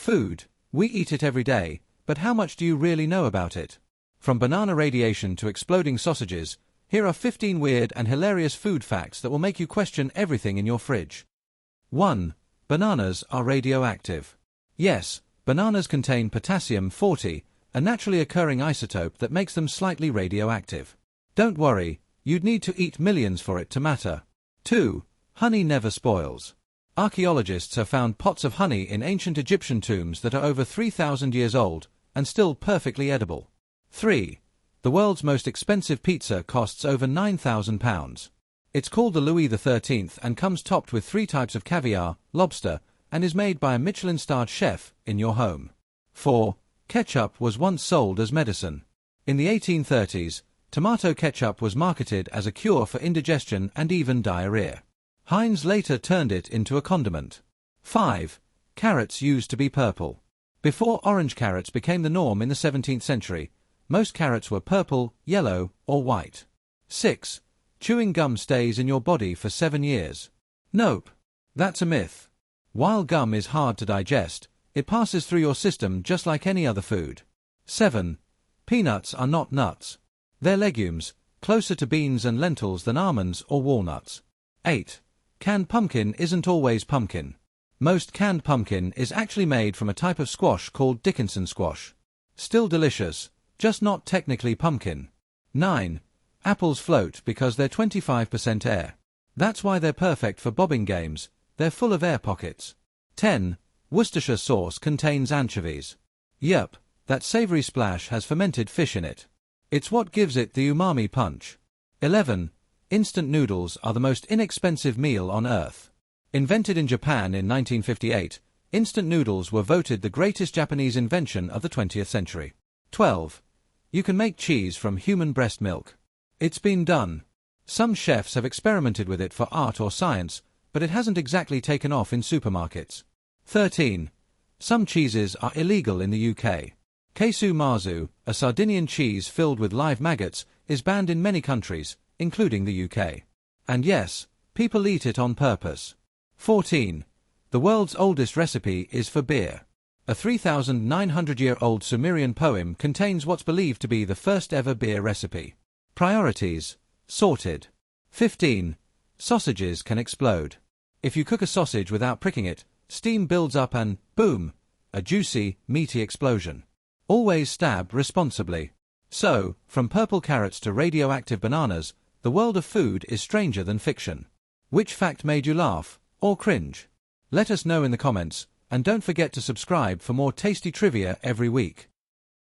Food. We eat it every day, but how much do you really know about it? From banana radiation to exploding sausages, here are 15 weird and hilarious food facts that will make you question everything in your fridge. 1. Bananas are radioactive. Yes, bananas contain potassium-40, a naturally occurring isotope that makes them slightly radioactive. Don't worry, you'd need to eat millions for it to matter. 2. Honey never spoils. Archaeologists have found pots of honey in ancient Egyptian tombs that are over 3,000 years old and still perfectly edible. 3. The world's most expensive pizza costs over £9,000. It's called the Louis XIII and comes topped with 3 types of caviar, lobster, and is made by a Michelin-starred chef in your home. 4. Ketchup was once sold as medicine. In the 1830s, tomato ketchup was marketed as a cure for indigestion and even diarrhea. Heinz later turned it into a condiment. 5. Carrots used to be purple. Before orange carrots became the norm in the 17th century, most carrots were purple, yellow, or white. 6. Chewing gum stays in your body for 7 years. Nope. That's a myth. While gum is hard to digest, it passes through your system just like any other food. 7. Peanuts are not nuts. They're legumes, closer to beans and lentils than almonds or walnuts. 8. Canned pumpkin isn't always pumpkin. Most canned pumpkin is actually made from a type of squash called Dickinson squash. Still delicious, just not technically pumpkin. 9. Apples float because they're 25% air. That's why they're perfect for bobbing games, they're full of air pockets. 10. Worcestershire sauce contains anchovies. Yup, that savory splash has fermented fish in it. It's what gives it the umami punch. 11. Instant noodles are the most inexpensive meal on earth. Invented in Japan in 1958, instant noodles were voted the greatest Japanese invention of the 20th century. 12. You can make cheese from human breast milk. It's been done. Some chefs have experimented with it for art or science, but it hasn't exactly taken off in supermarkets. 13. Some cheeses are illegal in the UK. Queso marzu, a Sardinian cheese filled with live maggots, is banned in many countries, including the UK. And yes, people eat it on purpose. 14. The world's oldest recipe is for beer. A 3,900-year-old Sumerian poem contains what's believed to be the first ever beer recipe. Priorities. Sorted. 15. Sausages can explode. If you cook a sausage without pricking it, steam builds up and, boom, a juicy, meaty explosion. Always stab responsibly. So, from purple carrots to radioactive bananas, the world of food is stranger than fiction. Which fact made you laugh, or cringe? Let us know in the comments, and don't forget to subscribe for more tasty trivia every week.